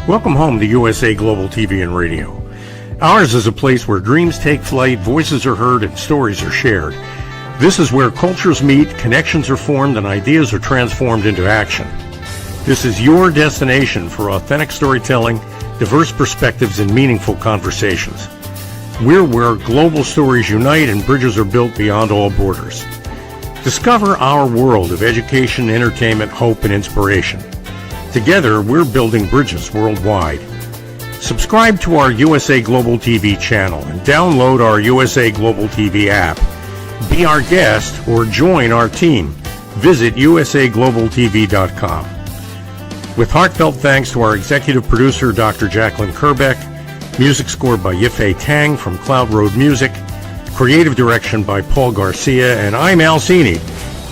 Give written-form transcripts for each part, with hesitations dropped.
Welcome home to USA Global TV and Radio. Ours is a place where dreams take flight, voices are heard, and stories are shared. This is where cultures meet, connections are formed, and ideas are transformed into action. This is your destination for authentic storytelling, diverse perspectives, and meaningful conversations. We're where global stories unite and bridges are built beyond all borders. Discover our world of education, entertainment, hope, and inspiration. Together, we're building bridges worldwide. Subscribe to our USA Global TV channel and download our USA Global TV app. Be our guest or join our team. Visit usaglobaltv.com. With heartfelt thanks to our executive producer, Dr. Jacqueline Kerbeck, music scored by Yifei Tang from Cloud Road Music, creative direction by Paul Garcia, and I'm Al Cini,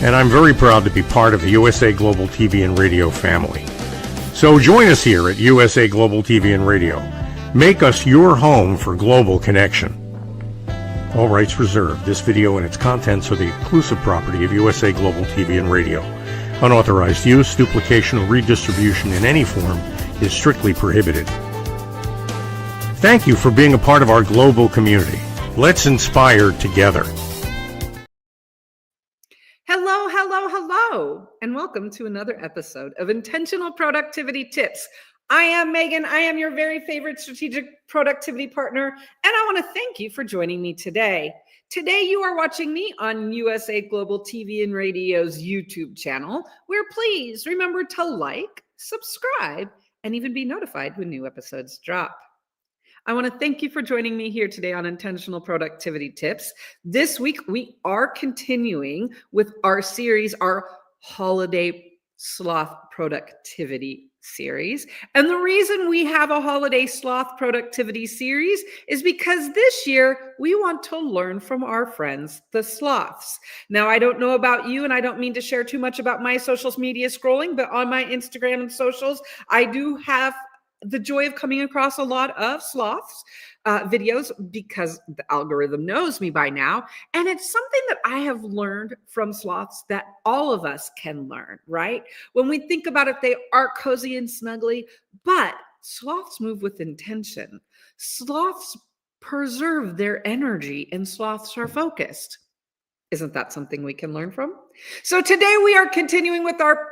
and I'm very proud to be part of the USA Global TV and Radio family. So join us here at USA Global TV and Radio. Make us your home for global connection. All rights reserved. This video and its contents are the exclusive property of USA Global TV and Radio. Unauthorized use, duplication, or redistribution in any form is strictly prohibited. Thank you for being a part of our global community. Let's inspire together. Hello, and welcome to another episode of Intentional Productivity Tips. I am Megan. I am your very favorite strategic productivity partner, and I want to thank you for joining me today. Today, you are watching me on USA Global TV and Radio's YouTube channel, where please remember to like, subscribe, and even be notified when new episodes drop. I want to thank you for joining me here today on Intentional Productivity Tips. This week, we are continuing with our series, our Holiday Sloth Productivity series. And the reason we have a Holiday Sloth Productivity series is because this year, we want to learn from our friends, the sloths. Now, I don't know about you, and I don't mean to share too much about my social media scrolling, but on my Instagram and socials, I do have the joy of coming across a lot of sloths videos because the algorithm knows me by now. And it's something that I have learned from sloths that all of us can learn, right? When we think about it, they are cozy and snuggly, but sloths move with intention. Sloths preserve their energy and sloths are focused. Isn't that something we can learn from? So today we are continuing with our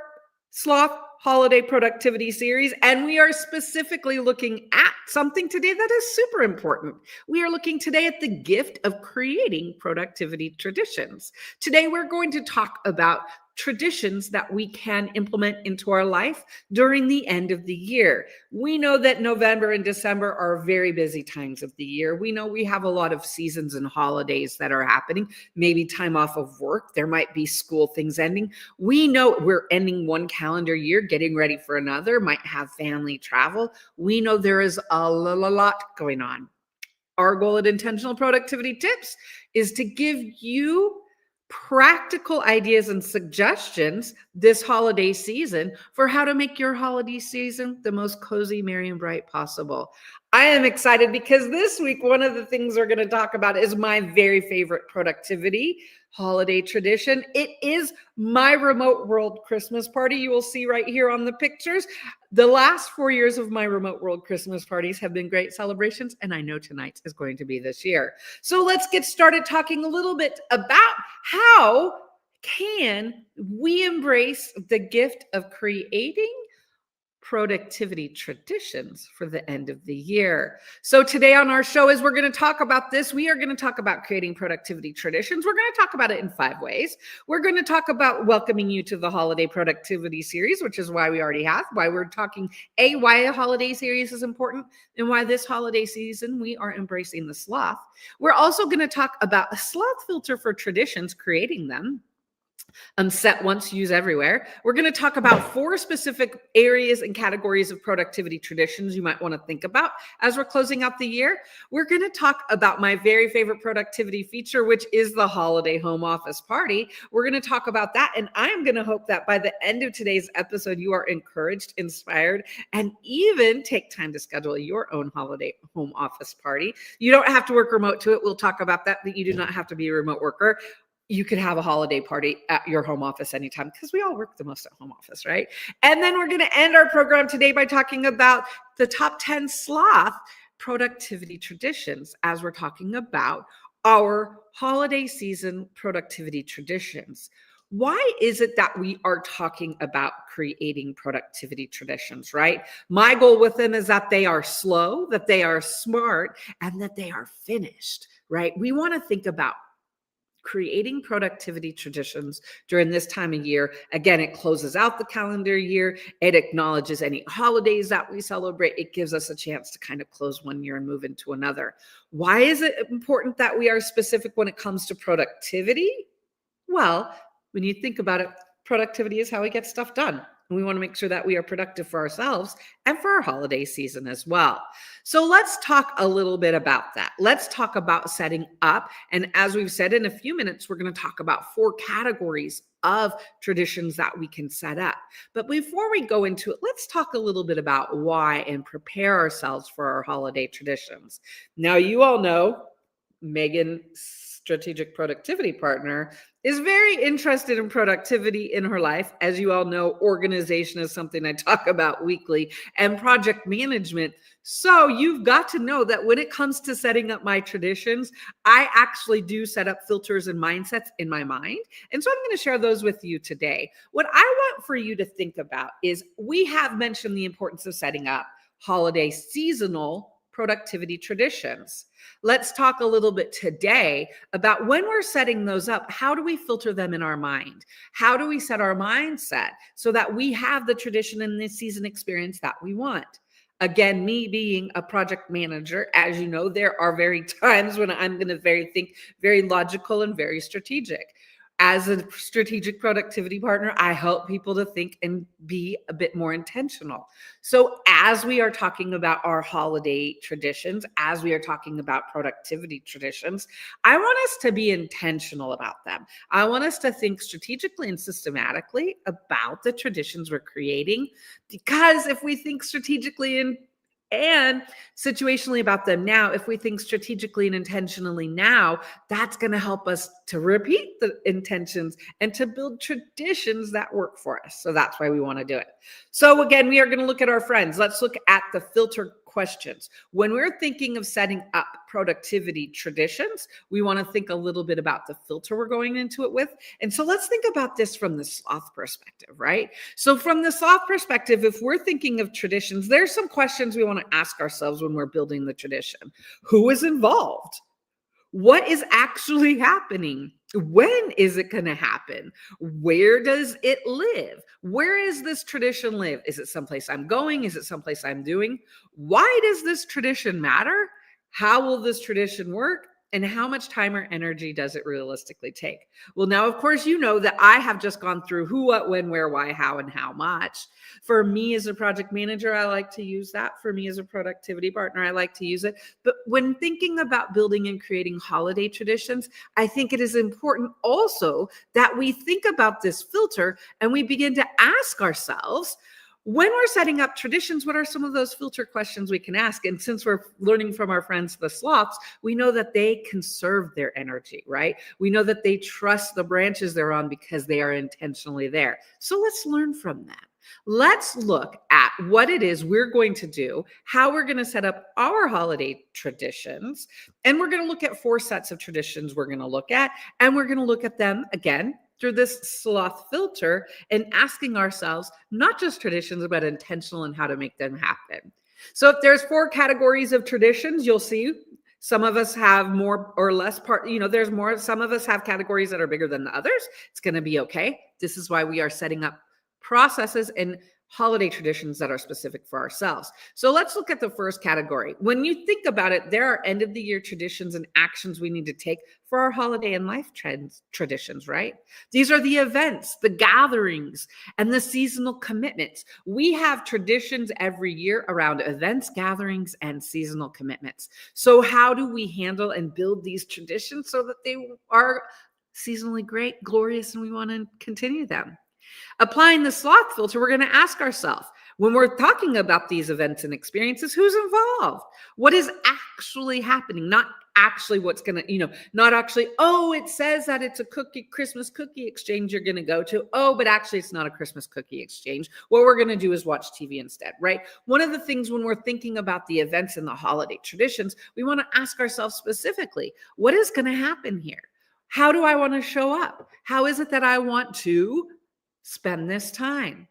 sloth holiday productivity series, and we are specifically looking at something today that is super important. We are looking today at the gift of creating productivity traditions. Today, we're going to talk about traditions that we can implement into our life during the end of the year. We know that November and December are very busy times of the year. We know we have a lot of seasons and holidays that are happening, maybe time off of work. There might be school things ending. We know we're ending one calendar year, getting ready for another, might have family travel. We know there is a lot going on. Our goal at Intentional Productivity Tips is to give you practical ideas and suggestions this holiday season for how to make your holiday season the most cozy, merry, and bright possible. I am excited because this week, one of the things we're going to talk about is my very favorite productivity holiday tradition. It is my remote world Christmas party. You will see right here on the pictures. The last 4 years of my remote world Christmas parties have been great celebrations, and I know tonight's is going to be this year. So let's get started talking a little bit about how can we embrace the gift of creating productivity traditions for the end of the year. So today on our show, as we're going to talk about this, we are going to talk about creating productivity traditions. We're going to talk about it in 5 ways. We're going to talk about welcoming you to the holiday productivity series, which is why we already have, why we're talking why a holiday series is important, and why this holiday season we are embracing the sloth. We're also going to talk about a sloth filter for traditions, creating them. Set once, use everywhere. We're going to talk about 4 specific areas and categories of productivity traditions you might want to think about as we're closing out the year. We're going to talk about my very favorite productivity feature, which is the holiday home office party. We're going to talk about that, and I'm going to hope that by the end of today's episode, you are encouraged, inspired, and even take time to schedule your own holiday home office party. You don't have to work remote to it. We'll talk about that you do not have to be a remote worker. you could have a holiday party at your home office anytime, because we all work the most at home office, right? And then we're going to end our program today by talking about the top 10 sloth productivity traditions, as we're talking about our holiday season productivity traditions. Why is it that we are talking about creating productivity traditions, right? My goal with them is that they are slow, that they are smart, and that they are finished, right? We want to think about creating productivity traditions during this time of year. Again, it closes out the calendar year. It acknowledges any holidays that we celebrate. It gives us a chance to kind of close one year and move into another. Why is it important that we are specific when it comes to productivity? Well, when you think about it, productivity is how we get stuff done. And we want to make sure that we are productive for ourselves and for our holiday season as well. So let's talk a little bit about that. Let's talk about setting up. And as we've said, in a few minutes, we're going to talk about 4 categories of traditions that we can set up. But before we go into it, let's talk a little bit about why and prepare ourselves for our holiday traditions. Now, you all know Megan, strategic productivity partner, is very interested in productivity in her life. As you all know, organization is something I talk about weekly, and project management. So you've got to know that when it comes to setting up my traditions, I actually do set up filters and mindsets in my mind. And so I'm going to share those with you today. What I want for you to think about is, we have mentioned the importance of setting up holiday seasonal productivity traditions. Let's talk a little bit today about, when we're setting those up, how do we filter them in our mind? How do we set our mindset so that we have the tradition and the season experience that we want? Again, me being a project manager, as you know, there are very times when I'm going to think very logical and very strategic. As a strategic productivity partner, I help people to think and be a bit more intentional. So as we are talking about our holiday traditions, as we are talking about productivity traditions, I want us to be intentional about them. I want us to think strategically and systematically about the traditions we're creating, because if we think strategically and situationally about them now, if we think strategically and intentionally now, that's going to help us to repeat the intentions and to build traditions that work for us. So that's why we want to do it. So again, we are going to look at our friends. Let's look at the filter questions. When we're thinking of setting up productivity traditions, we want to think a little bit about the filter we're going into it with. And so let's think about this from the sloth perspective, right? So from the sloth perspective, if we're thinking of traditions, there's some questions we want to ask ourselves when we're building the tradition. Who is involved? What is actually happening? When is it going to happen? Where does it live? Where is this tradition live? Is it someplace I'm going? Is it someplace I'm doing? Why does this tradition matter? How will this tradition work? And how much time or energy does it realistically take? Well, now, of course, you know that I have just gone through who, what, when, where, why, how, and how much. For me as a project manager, I like to use that. For me as a productivity partner, I like to use it. But when thinking about building and creating holiday traditions, I think it is important also that we think about this filter and we begin to ask ourselves, when we're setting up traditions, what are some of those filter questions we can ask? And since we're learning from our friends, the sloths, we know that they conserve their energy, right? We know that they trust the branches they're on because they are intentionally there. So let's learn from that. Let's look at what it is we're going to do, how we're going to set up our holiday traditions. And we're going to look at 4 sets of traditions we're going to look at. And we're going to look at them again through this sloth filter and asking ourselves, not just traditions, but intentional and how to make them happen. So if there's 4 categories of traditions, you'll see some of us have more or less there's more. Some of us have categories that are bigger than the others. It's going to be okay. This is why we are setting up processes and holiday traditions that are specific for ourselves. So let's look at the first category. When you think about it, there are end of the year traditions and actions we need to take for our holiday and life traditions, right? These are the events, the gatherings, and the seasonal commitments. We have traditions every year around events, gatherings, and seasonal commitments. So how do we handle and build these traditions so that they are seasonally great, glorious, and we want to continue them? Applying the sloth filter, we're going to ask ourselves, when we're talking about these events and experiences, who's involved? What is actually happening? Not actually what's going to, not actually, oh, it says that it's a Christmas cookie exchange you're going to go to. Oh, but actually it's not a Christmas cookie exchange. What we're going to do is watch TV instead, right? One of the things when we're thinking about the events and the holiday traditions, we want to ask ourselves specifically, what is going to happen here? How do I want to show up? How is it that I want to spend this time?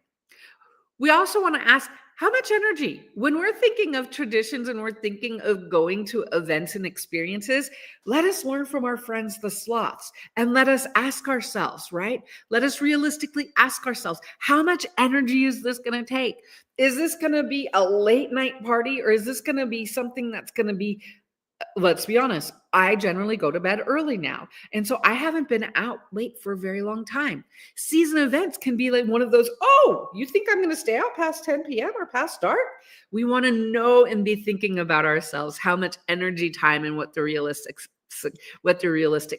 We also want to ask, how much energy? When we're thinking of traditions and we're thinking of going to events and experiences, let us learn from our friends, the sloths, and let us ask ourselves, right? Let us realistically ask ourselves, how much energy is this going to take? Is this going to be a late night party, or is this going to be something that's going to be, let's be honest, I generally go to bed early now. And so I haven't been out late for a very long time. Season events can be like one of those, oh, you think I'm going to stay out past 10 p.m. or past dark? We want to know and be thinking about ourselves, how much energy, time, and what the realistic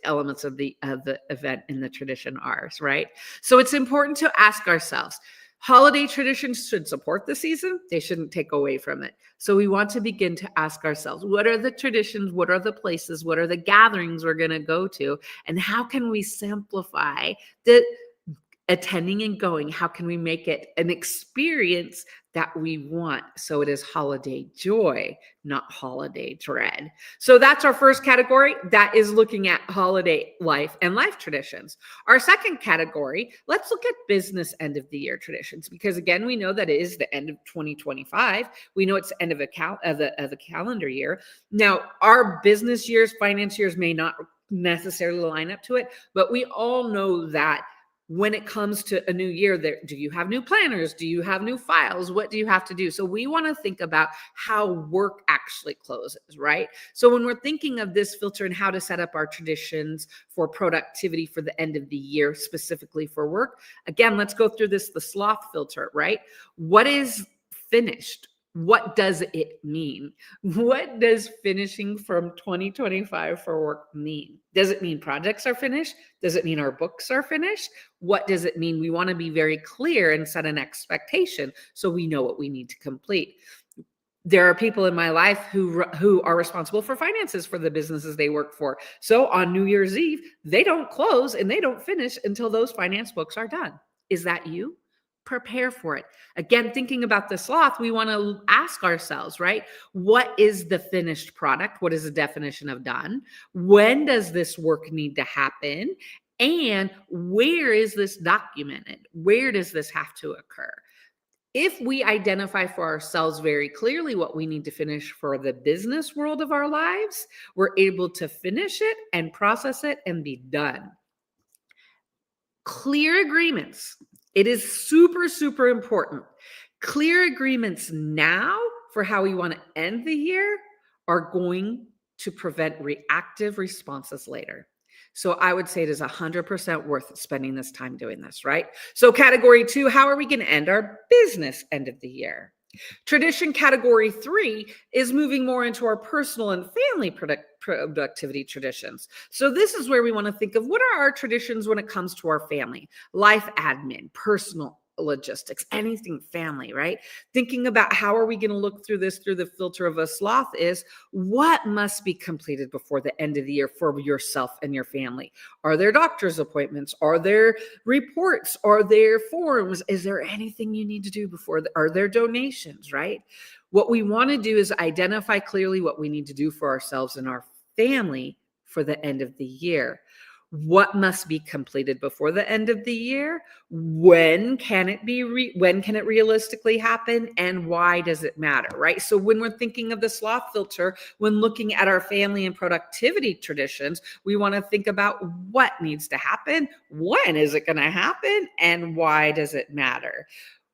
elements of the event and the tradition are, right? So it's important to ask ourselves, holiday traditions should support the season. They shouldn't take away from it. So we want to begin to ask ourselves, what are the traditions? What are the places? What are the gatherings we're going to go to? And how can we simplify the attending and going? How can we make it an experience that we want? So it is holiday joy, not holiday dread. So that's our first category. That is looking at holiday life and life traditions. Our second category, let's look at business end of the year traditions, because again, we know that it is the end of 2025. We know it's the end of a calendar year. Now, our business years, finance years may not necessarily line up to it, but we all know that when it comes to a new year, do you have new planners? Do you have new files? What do you have to do? So we want to think about how work actually closes, right? So when we're thinking of this filter and how to set up our traditions for productivity for the end of the year, specifically for work, again, let's go through the sloth filter, right? What is finished? What does it mean? What does finishing from 2025 for work mean? Does it mean projects are finished? Does it mean our books are finished? What does it mean? We want to be very clear and set an expectation so we know what we need to complete. There are people in my life who are responsible for finances for the businesses they work for. So on New Year's Eve, they don't close and they don't finish until those finance books are done. Is that you? Prepare for it. Again, thinking about the sloth, we want to ask ourselves, right? What is the finished product? What is the definition of done? When does this work need to happen? And where is this documented? Where does this have to occur? If we identify for ourselves very clearly what we need to finish for the business world of our lives, we're able to finish it and process it and be done. Clear agreements. It is super, super important. Clear agreements now for how we want to end the year are going to prevent reactive responses later. So I would say it is 100% worth spending this time doing this, right? So category 2, how are we going to end our business end of the year? Tradition category 3 is moving more into our personal and family productivity traditions. So this is where we want to think of what are our traditions when it comes to our family, life admin, personal logistics, anything family, right? Thinking about how are we going to look through this through the filter of a sloth is what must be completed before the end of the year for yourself and your family. Are there doctor's appointments? Are there reports? Are there forms? Is there anything you need to do before? Are there donations, right? What we want to do is identify clearly what we need to do for ourselves and our family for the end of the year. What must be completed before the end of the year? When can it be? When can it realistically happen? And why does it matter, right? So when we're thinking of the sloth filter, when looking at our family and productivity traditions, we want to think about what needs to happen, when is it going to happen, and why does it matter?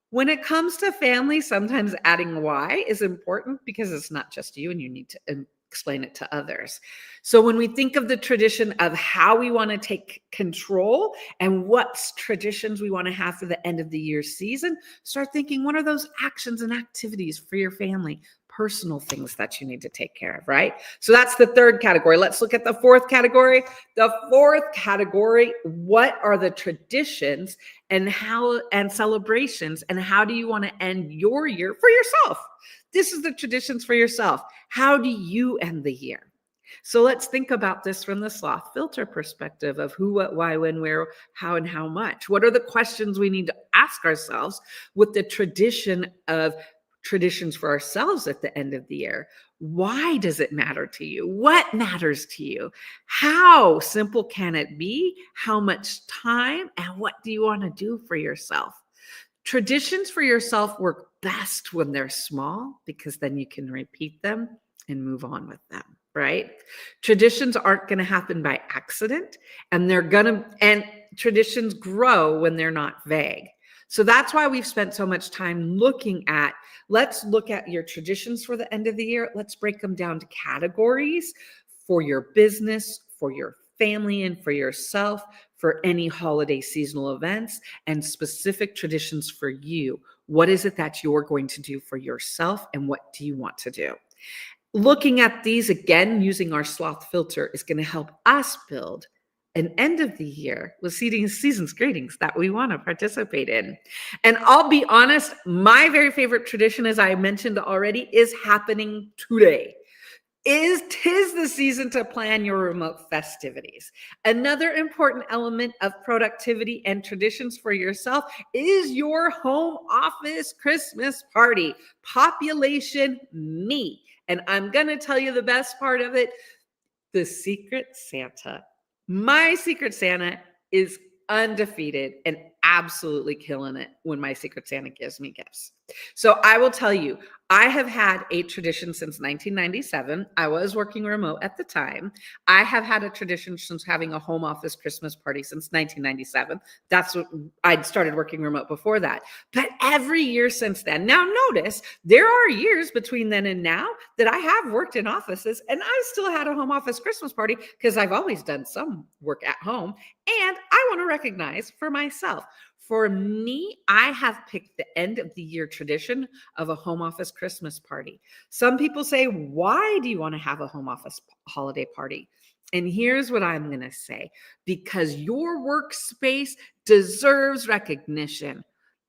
When it comes to family, sometimes adding why is important because it's not just you and you need to explain it to others. So when we think of the tradition of how we want to take control and what traditions we want to have for the end of the year season, start thinking, what are those actions and activities for your family, personal things that you need to take care of, right? So that's the third category. Let's look at the fourth category. The fourth category, what are the traditions and how and celebrations and how do you want to end your year for yourself? This is the traditions for yourself. How do you end the year? So let's think about this from the sloth filter perspective of who, what, why, when, where, how, and how much. What are the questions we need to ask ourselves with the traditions for ourselves at the end of the year? Why does it matter to you? What matters to you? How simple can it be? How much time? And what do you want to do for yourself? Traditions for yourself work best when they're small because then you can repeat them and move on with them, right? Traditions aren't going to happen by accident, and traditions grow when they're not vague. So that's why we've spent so much time let's look at your traditions for the end of the year. Let's break them down to categories for your business, for your family, and for yourself, for any holiday seasonal events, and specific traditions for you. What is it that you're going to do for yourself, and what do you want to do? Looking at these again using our sloth filter is going to help us build an end of the year with season's greetings that we want to participate in. And I'll be honest, my very favorite tradition, as I mentioned already, is happening today. Tis the season to plan your remote festivities. Another important element of productivity and traditions for yourself is your home office Christmas party. Population me. And I'm going to tell you the best part of it, the Secret Santa. My Secret Santa is undefeated and absolutely killing it when my Secret Santa gives me gifts. So I will tell you, I have had a tradition since 1997. I was working remote at the time. I have had a tradition since having a home office Christmas party since 1997. That's what I'd started working remote before that. But every year since then, now notice there are years between then and now that I have worked in offices and I still had a home office Christmas party because I've always done some work at home. And I want to recognize for myself, for me, I have picked the end of the year tradition of a home office Christmas party. Some people say, why do you want to have a home office holiday party? And here's what I'm going to say, because your workspace deserves recognition.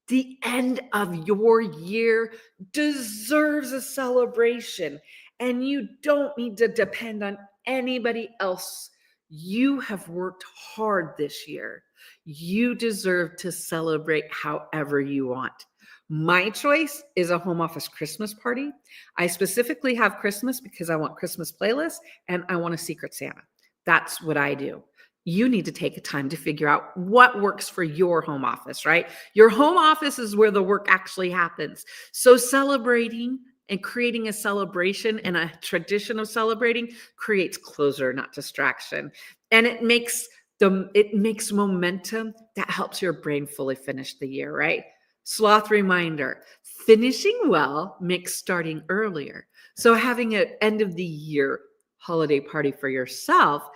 The end of your year deserves a celebration, and you don't need to depend on anybody else. You have worked hard this year. You deserve to celebrate however you want. My choice is a home office Christmas party. I specifically have Christmas because I want Christmas playlists and I want a Secret Santa. That's what I do. You need to take a time to figure out what works for your home office, right? Your home office is where the work actually happens. So celebrating and creating a celebration and a tradition of celebrating creates closure, not distraction. And it makes momentum that helps your brain fully finish the year, right? Sloth reminder, finishing well makes starting earlier. So having an end of the year holiday party for yourself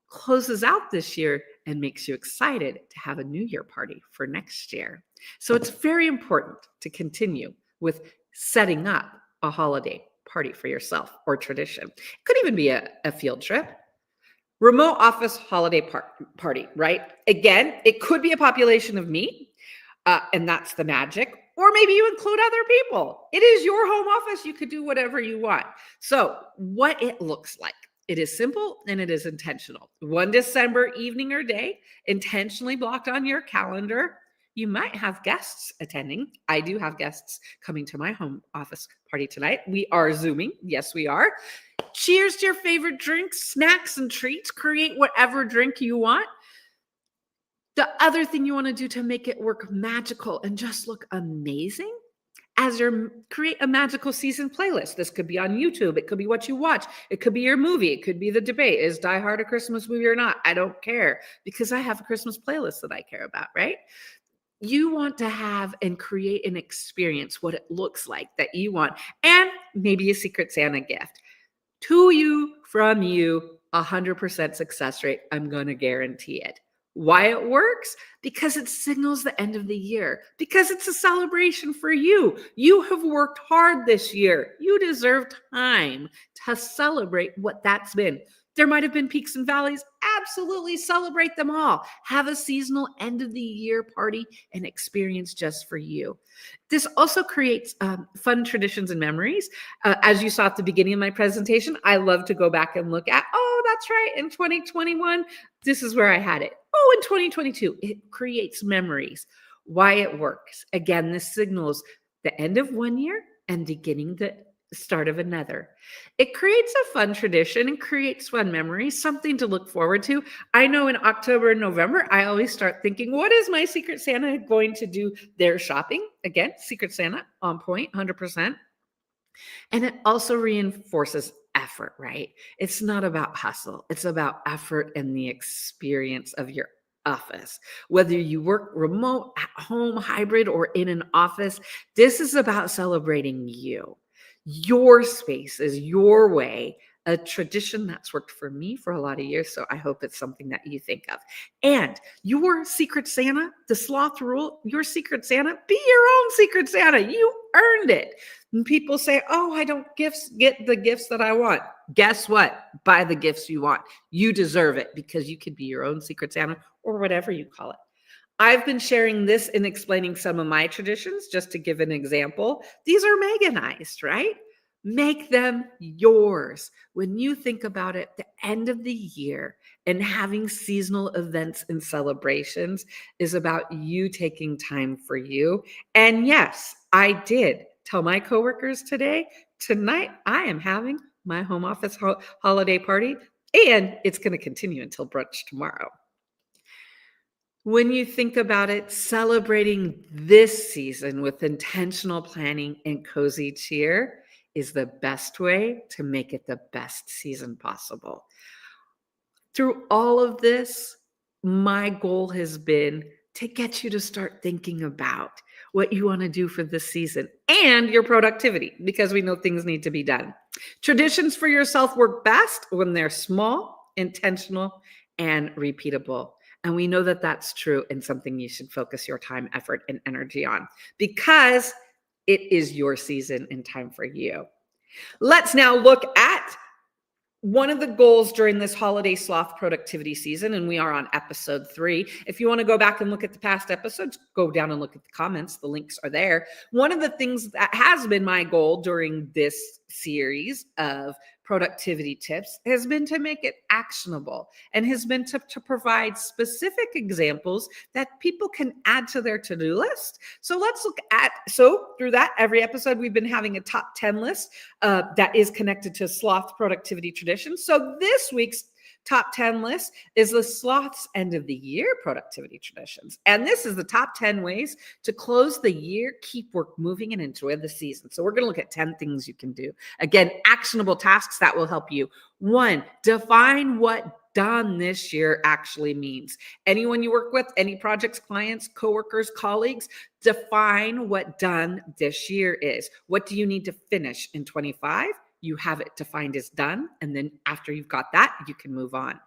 closes out this year and makes you excited to have a new year party for next year. So it's very important to continue with setting up a holiday party for yourself or tradition. It could even be a field trip. Remote office holiday party, right? Again, it could be a population of me, and that's the magic. Or maybe you include other people. It is your home office. You could do whatever you want. So what it looks like. It is simple and it is intentional. 1 December evening or day, intentionally blocked on your calendar. You might have guests attending. I do have guests coming to my home office party tonight. We are Zooming. Yes, we are. Cheers to your favorite drinks, snacks, and treats. Create whatever drink you want. The other thing you want to do to make it work magical and just look amazing as you create a magical season playlist. This could be on YouTube. It could be what you watch. It could be your movie. It could be the debate. Is Die Hard a Christmas movie or not? I don't care because I have a Christmas playlist that I care about, right? You want to have and create an experience, what it looks like that you want, and maybe a Secret Santa gift. To you, from you, 100% success rate. I'm going to guarantee it. Why it works? Because it signals the end of the year. Because it's a celebration for you. You have worked hard this year. You deserve time to celebrate what that's been. There might have been peaks and valleys. Absolutely celebrate them all. Have a seasonal end of the year party and experience just for you. This also creates fun traditions and memories. As you saw at the beginning of my presentation, I love to go back and look at, oh, that's right, in 2021, this is where I had it. Oh, in 2022, it creates memories. Why it works. Again, this signals the end of one year and beginning the start of another. It creates a fun tradition and creates fun memories, something to look forward to. I know in October and November, I always start thinking, what is my Secret Santa going to do their shopping? Again, Secret Santa on point, 100%. And it also reinforces effort, right? It's not about hustle. It's about effort and the experience of your office. Whether you work remote, at home, hybrid, or in an office, this is about celebrating you. Your space is your way, a tradition that's worked for me for a lot of years. So I hope it's something that you think of. And your Secret Santa, the Sloth rule, your Secret Santa, be your own Secret Santa. You earned it. And people say, oh, I don't get the gifts that I want. Guess what? Buy the gifts you want. You deserve it because you could be your own Secret Santa or whatever you call it. I've been sharing this and explaining some of my traditions just to give an example. These are Meganized, right? Make them yours. When you think about it, the end of the year and having seasonal events and celebrations is about you taking time for you. And yes, I did tell my coworkers tonight, I am having my home office holiday party, and it's going to continue until brunch tomorrow. When you think about it, celebrating this season with intentional planning and cozy cheer is the best way to make it the best season possible. Through all of this, my goal has been to get you to start thinking about what you want to do for this season and your productivity, because we know things need to be done. Traditions for yourself work best when they're small, intentional, and repeatable. And we know that that's true and something you should focus your time, effort, and energy on because it is your season and time for you. Let's now look at one of the goals during this holiday sloth productivity season, and we are on episode 3. If you want to go back and look at the past episodes, go down and look at the comments. The links are there. One of the things that has been my goal during this series of productivity tips has been to make it actionable and has been to provide specific examples that people can add to their to-do list. So let's look at, through that, every episode we've been having a top 10 list that is connected to sloth productivity traditions. So this week's top 10 list is the Sloth's end of the year productivity traditions. And this is the top 10 ways to close the year, keep work moving, and enjoy the season. So we're going to look at 10 things you can do. Again, actionable tasks that will help you. 1, define what done this year actually means. Anyone you work with, any projects, clients, coworkers, colleagues, define what done this year is. What do you need to finish in 25? You have it defined as done. And then after you've got that, you can move on.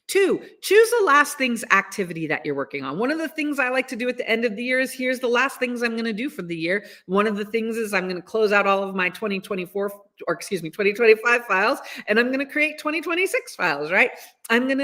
2, choose the last things activity that you're working on. One of the things I like to do at the end of the year is here's the last things I'm going to do for the year. One of the things is I'm going to close out all of my 2025 files, and I'm going to create 2026 files, right? I'm going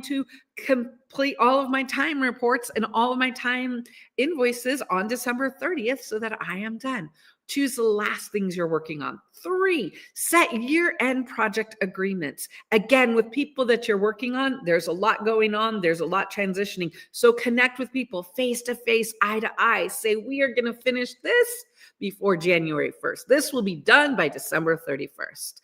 to complete all of my time reports and all of my time invoices on December 30th so that I am done. Choose the last things you're working on. 3, set year-end project agreements. Again, with people that you're working on, there's a lot going on. There's a lot transitioning. So connect with people face-to-face, eye-to-eye. Say, we are going to finish this before January 1st. This will be done by December 31st.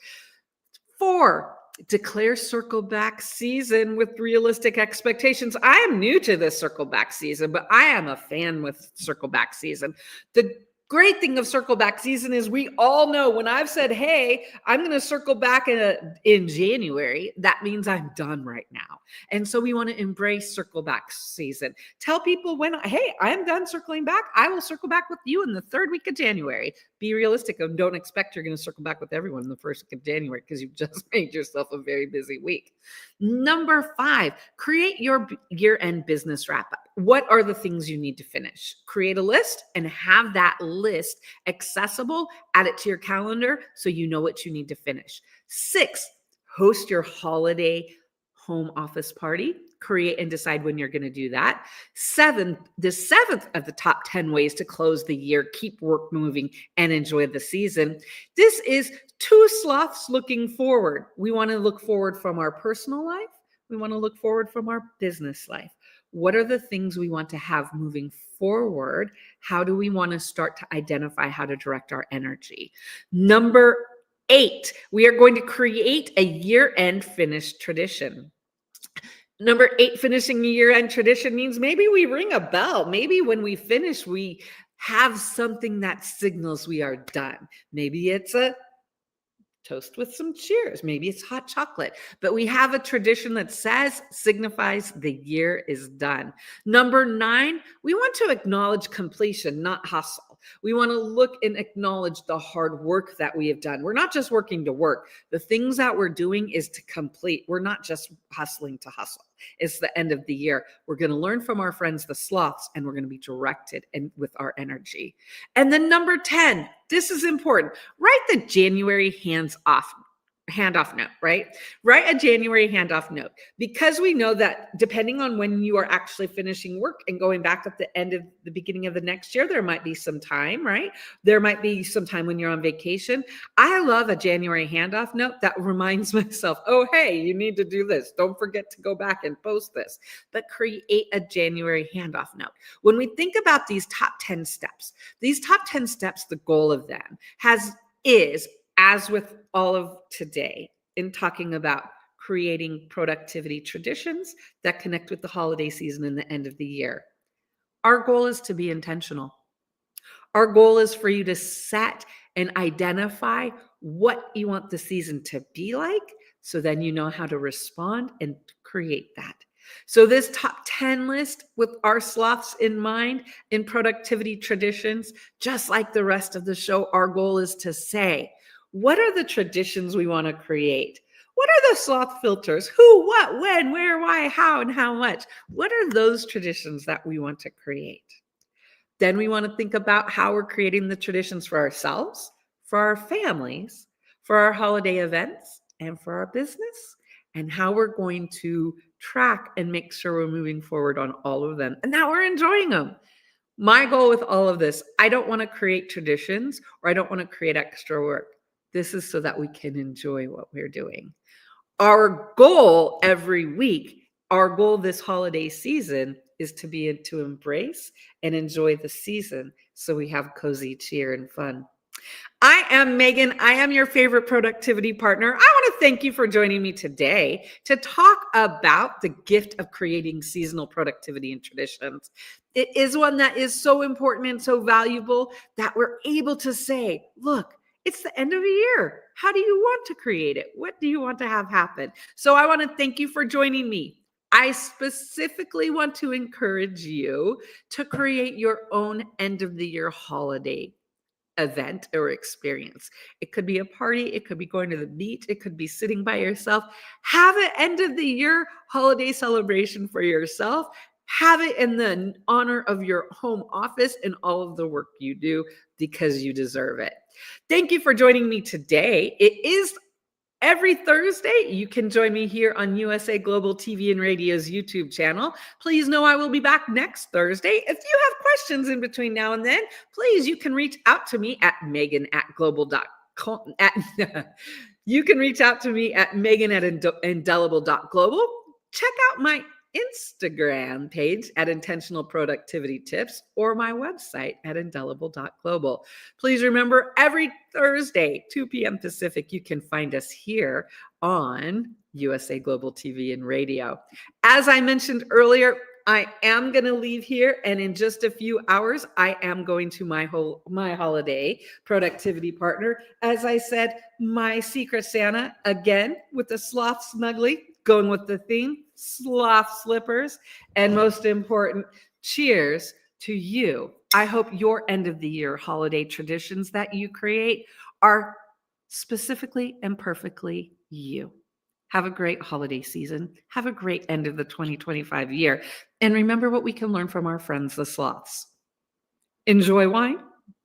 4, declare circle back season with realistic expectations. I am new to this circle back season, but I am a fan with circle back season. The great thing of circle back season is we all know when I've said, hey, I'm going to circle back in January, that means I'm done right now. And so we want to embrace circle back season. Tell people hey, I'm done circling back. I will circle back with you in the 3rd week of January. Be realistic and don't expect you're going to circle back with everyone in the 1st week of January because you've just made yourself a very busy week. Number 5, create your year-end business wrap-up. What are the things you need to finish? Create a list and have that list accessible. Add it to your calendar so you know what you need to finish. 6, host your holiday home office party. Create and decide when you're going to do that. The seventh of the top 10 ways to close the year, keep work moving, and enjoy the season. This is two sloths looking forward. We want to look forward from our personal life. We want to look forward from our business life. What are the things we want to have moving forward? How do we want to start to identify how to direct our energy? Number 8, we are going to create a year-end finish tradition. Number 8, finishing a year-end tradition means maybe we ring a bell. Maybe when we finish, we have something that signals we are done. Maybe it's a toast with some cheers. Maybe it's hot chocolate, but we have a tradition that signifies the year is done. Number 9, we want to acknowledge completion, not hustle. We want to look and acknowledge the hard work that we have done. We're not just working to work. The things that we're doing is to complete. We're not just hustling to hustle. It's the end of the year. We're going to learn from our friends, the sloths, and we're going to be directed and with our energy. And then number 10, this is important. Write the January handoff note, right? Write a January handoff note, because we know that depending on when you are actually finishing work and going back at the beginning of the next year, there might be some time, right? There might be some time when you're on vacation. I love a January handoff note that reminds myself, oh, hey, you need to do this. Don't forget to go back and post this, but create a January handoff note. When we think about these top 10 steps, the goal of them is, as with all of today, in talking about creating productivity traditions that connect with the holiday season and the end of the year, our goal is to be intentional. Our goal is for you to set and identify what you want the season to be like, so then you know how to respond and create that. So this top 10 list with our sloths in mind in productivity traditions, just like the rest of the show, our goal is to say, what are the traditions we want to create? What are the sloth filters? Who, what, when, where, why, how, and how much? What are those traditions that we want to create? Then we want to think about how we're creating the traditions for ourselves, for our families, for our holiday events, and for our business, and how we're going to track and make sure we're moving forward on all of them and that we're enjoying them. My goal with all of this, I don't want to create traditions, or I don't want to create extra work. This is so that we can enjoy what we're doing. Our goal every week, our goal this holiday season, is to embrace and enjoy the season, so we have cozy cheer and fun. I am Megan. I am your favorite productivity partner. I want to thank you for joining me today to talk about the gift of creating seasonal productivity and traditions. It is one that is so important and so valuable that we're able to say, look, it's the end of the year. How do you want to create it? What do you want to have happen? So I want to thank you for joining me. I specifically want to encourage you to create your own end of the year holiday event or experience. It could be a party. It could be going to the beach. It could be sitting by yourself. Have an end of the year holiday celebration for yourself. Have it in the honor of your home office and all of the work you do, because you deserve it. Thank you for joining me today. It is every Thursday. You can join me here on USA Global TV and Radio's YouTube channel. Please know I will be back next Thursday. If you have questions in between now and then, please, you can reach out to me at megan@global.com. You can reach out to me at megan@indelible.global. Check out my Instagram page at Intentional Productivity Tips, or my website at indelible.global. Please remember, every Thursday, 2 p.m. Pacific, you can find us here on USA Global TV and Radio. As I mentioned earlier, I am going to leave here, and in just a few hours, I am going to my holiday productivity partner. As I said, my Secret Santa, again, with the sloth snuggly, going with the theme, sloth slippers, and most important, cheers to you. I hope your end of the year holiday traditions that you create are specifically and perfectly you. Have a great holiday season. Have a great end of the 2025 year. And remember what we can learn from our friends, the sloths. Enjoy wine,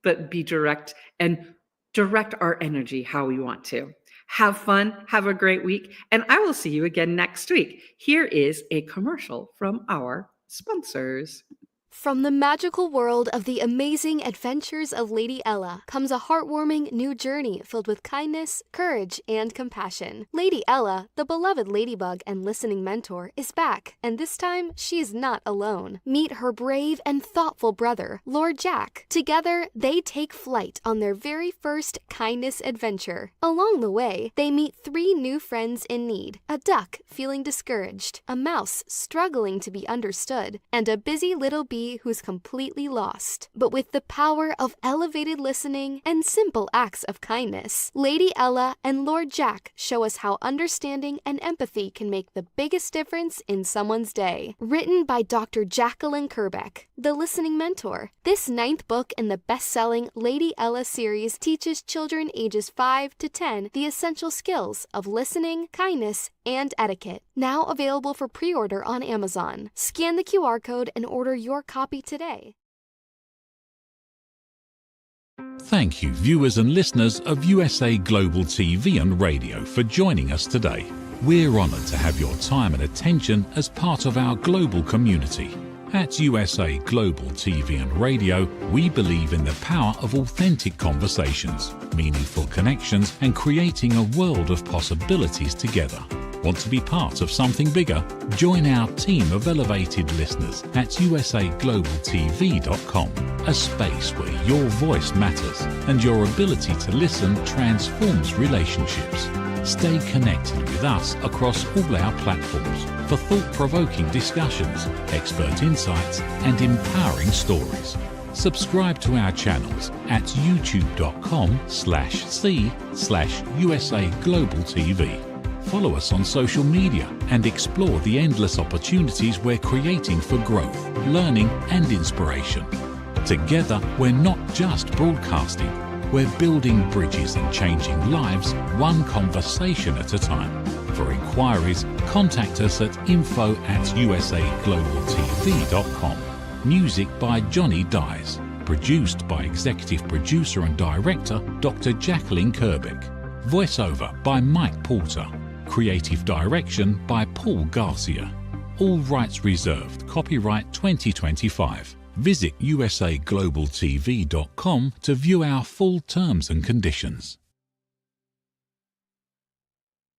but be direct and direct our energy how we want to. Have fun, have a great week, and I will see you again next week. Here is a commercial from our sponsors. From the magical world of the amazing adventures of Lady Ella comes a heartwarming new journey filled with kindness, courage, and compassion. Lady Ella, the beloved ladybug and listening mentor, is back, and this time she is not alone. Meet her brave and thoughtful brother, Lord Jack. Together, they take flight on their very first kindness adventure. Along the way, they meet 3 new friends in need: a duck feeling discouraged, a mouse struggling to be understood, and a busy little bee who's completely lost. But with the power of elevated listening and simple acts of kindness, Lady Ella and Lord Jack show us how understanding and empathy can make the biggest difference in someone's day. Written by Dr. Jacqueline Kerbeck, the listening mentor, this 9th book in the best-selling Lady Ella series teaches children ages 5 to 10 the essential skills of listening, kindness, and etiquette. Now available for pre-order on Amazon. Scan the QR code and order your copy today. Thank you, viewers and listeners of USA Global TV and Radio, for joining us today. We're honoured to have your time and attention as part of our global community. At USA Global TV and Radio, we believe in the power of authentic conversations, meaningful connections, and creating a world of possibilities together. Want to be part of something bigger? Join our team of elevated listeners at usaglobaltv.com, a space where your voice matters and your ability to listen transforms relationships. Stay connected with us across all our platforms for thought-provoking discussions, expert insights, and empowering stories. Subscribe to our channels at youtube.com/c/USAGlobalTV. Follow us on social media and explore the endless opportunities we're creating for growth, learning, and inspiration. Together, we're not just broadcasting, we're building bridges and changing lives one conversation at a time. For inquiries, contact us at info@usaglobaltv.com. Music by Johnny Dies. Produced by Executive Producer and Director Dr. Jacqueline Kerbeck. Voiceover by Mike Porter. Creative Direction by Paul Garcia. All rights reserved. Copyright 2025. Visit usaglobaltv.com to view our full terms and conditions.